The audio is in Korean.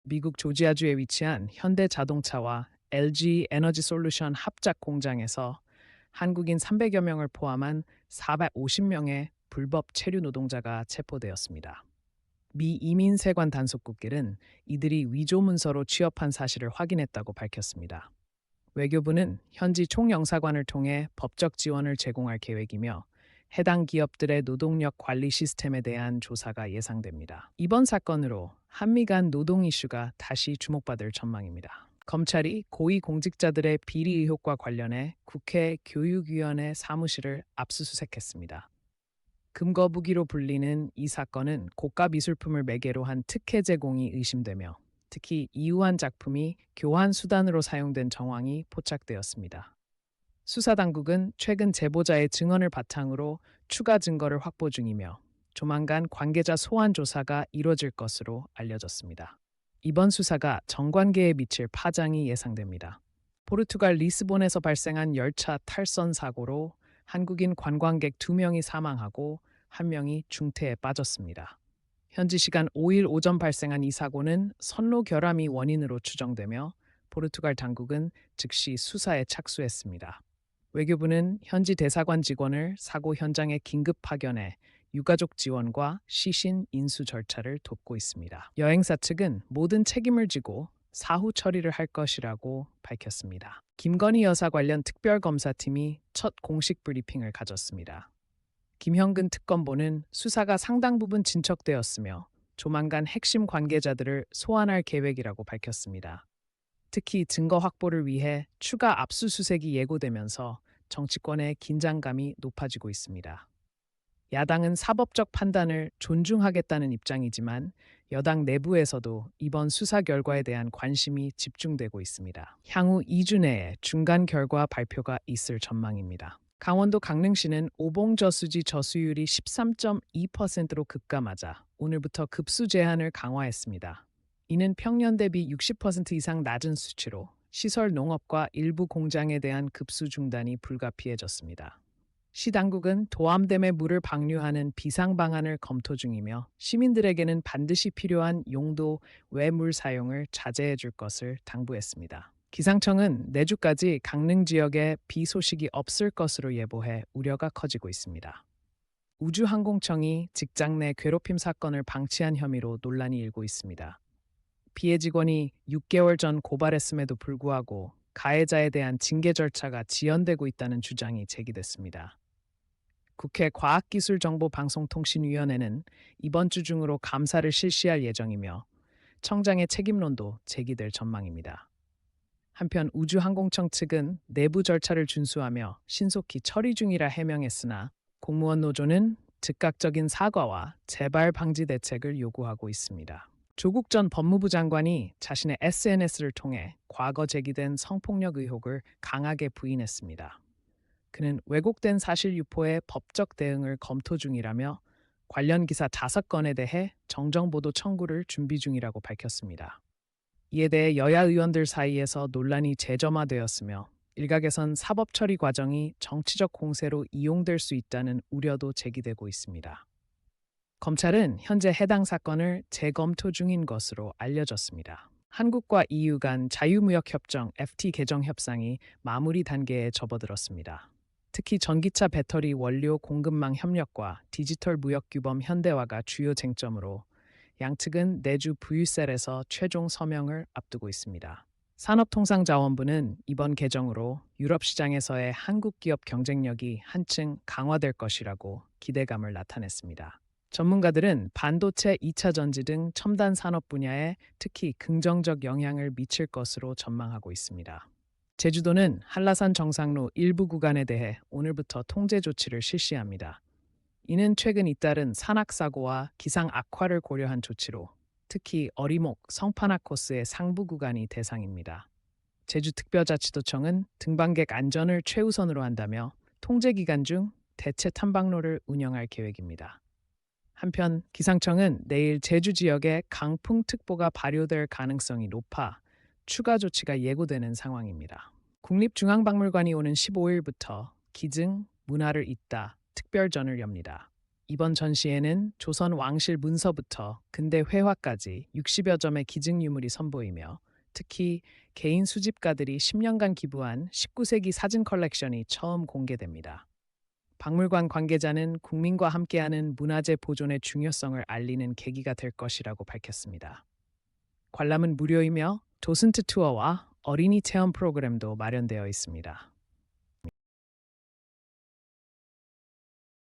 미국 조지아주에 위치한 현대자동차와 LG 에너지솔루션 합작 공장에서 한국인 300여 명을 포함한 450명의 불법 체류 노동자가 체포되었습니다. 미 이민세관 단속국길은 이들이 위조 문서로 취업한 사실을 확인했다고 밝혔습니다. 외교부는 현지 총영사관을 통해 법적 지원을 제공할 계획이며 해당 기업들의 노동력 관리 시스템에 대한 조사가 예상됩니다. 이번 사건으로 한미 간 노동 이슈가 다시 주목받을 전망입니다. 검찰이 고위 공직자들의 비리 의혹과 관련해 국회 교육위원회 사무실을 압수수색했습니다. 금거부기로 불리는 이 사건은 고가 미술품을 매개로 한 특혜 제공이 의심되며 특히 이우한 작품이 교환 수단으로 사용된 정황이 포착되었습니다. 수사당국은 최근 제보자의 증언을 바탕으로 추가 증거를 확보 중이며 조만간 관계자 소환 조사가 이뤄질 것으로 알려졌습니다. 이번 수사가 정관계에 미칠 파장이 예상됩니다. 포르투갈 리스본에서 발생한 열차 탈선 사고로 한국인 관광객 2명이 사망하고 1명이 중태에 빠졌습니다. 현지 시간 5일 오전 발생한 이 사고는 선로 결함이 원인으로 추정되며 포르투갈 당국은 즉시 수사에 착수했습니다. 외교부는 현지 대사관 직원을 사고 현장에 긴급 파견해 유가족 지원과 시신 인수 절차를 돕고 있습니다. 여행사 측은 모든 책임을 지고 사후 처리를 할 것이라고 밝혔습니다. 김건희 여사 관련 특별검사팀이 첫 공식 브리핑을 가졌습니다. 김형근 특검보는 수사가 상당 부분 진척되었으며 조만간 핵심 관계자들을 소환할 계획이라고 밝혔습니다. 특히 증거 확보를 위해 추가 압수수색이 예고되면서 정치권의 긴장감이 높아지고 있습니다. 야당은 사법적 판단을 존중하겠다는 입장이지만 여당 내부에서도 이번 수사 결과에 대한 관심이 집중되고 있습니다. 향후 2주 내에 중간 결과 발표가 있을 전망입니다. 강원도 강릉시는 오봉저수지 저수율이 13.2%로 급감하자 오늘부터 급수 제한을 강화했습니다. 이는 평년 대비 60% 이상 낮은 수치로 시설 농업과 일부 공장에 대한 급수 중단이 불가피해졌습니다. 시 당국은 도암댐에 물을 방류하는 비상 방안을 검토 중이며 시민들에게는 반드시 필요한 용도 외 물 사용을 자제해 줄 것을 당부했습니다. 기상청은 내주까지 강릉 지역에 비 소식이 없을 것으로 예보해 우려가 커지고 있습니다. 우주항공청이 직장 내 괴롭힘 사건을 방치한 혐의로 논란이 일고 있습니다. 피해 직원이 6개월 전 고발했음에도 불구하고 가해자에 대한 징계 절차가 지연되고 있다는 주장이 제기됐습니다. 국회 과학기술정보방송통신위원회는 이번 주 중으로 감사를 실시할 예정이며 청장의 책임론도 제기될 전망입니다. 한편 우주항공청 측은 내부 절차를 준수하며 신속히 처리 중이라 해명했으나 공무원 노조는 즉각적인 사과와 재발 방지 대책을 요구하고 있습니다. 조국 전 법무부 장관이 자신의 SNS를 통해 과거 제기된 성폭력 의혹을 강하게 부인했습니다. 그는 왜곡된 사실 유포에 법적 대응을 검토 중이라며 관련 기사 5건에 대해 정정보도 청구를 준비 중이라고 밝혔습니다. 이에 대해 여야 의원들 사이에서 논란이 재점화되었으며 일각에선 사법 처리 과정이 정치적 공세로 이용될 수 있다는 우려도 제기되고 있습니다. 검찰은 현재 해당 사건을 재검토 중인 것으로 알려졌습니다. 한국과 EU 간 자유무역협정 FTA 개정 협상이 마무리 단계에 접어들었습니다. 특히 전기차 배터리 원료 공급망 협력과 디지털 무역 규범 현대화가 주요 쟁점으로 양측은 내주 브뤼셀에서 최종 서명을 앞두고 있습니다. 산업통상자원부는 이번 개정으로 유럽 시장에서의 한국 기업 경쟁력이 한층 강화될 것이라고 기대감을 나타냈습니다. 전문가들은 반도체, 2차 전지 등 첨단 산업 분야에 특히 긍정적 영향을 미칠 것으로 전망하고 있습니다. 제주도는 한라산 정상로 일부 구간에 대해 오늘부터 통제 조치를 실시합니다. 이는 최근 잇따른 산악사고와 기상 악화를 고려한 조치로 특히 어리목, 성판악 코스의 상부 구간이 대상입니다. 제주특별자치도청은 등반객 안전을 최우선으로 한다며 통제 기간 중 대체 탐방로를 운영할 계획입니다. 한편 기상청은 내일 제주 지역에 강풍특보가 발효될 가능성이 높아 추가 조치가 예고되는 상황입니다. 국립중앙박물관이 오는 15일부터 기증, 문화를 잇다 특별전을 엽니다. 이번 전시회는 조선 왕실 문서부터 근대 회화까지 60여 점의 기증유물이 선보이며 특히 개인 수집가들이 10년간 기부한 19세기 사진 컬렉션이 처음 공개됩니다. 박물관 관계자는 국민과 함께하는 문화재 보존의 중요성을 알리는 계기가 될 것이라고 밝혔습니다. 관람은 무료이며 도슨트 투어와 어린이 체험 프로그램도 마련되어 있습니다.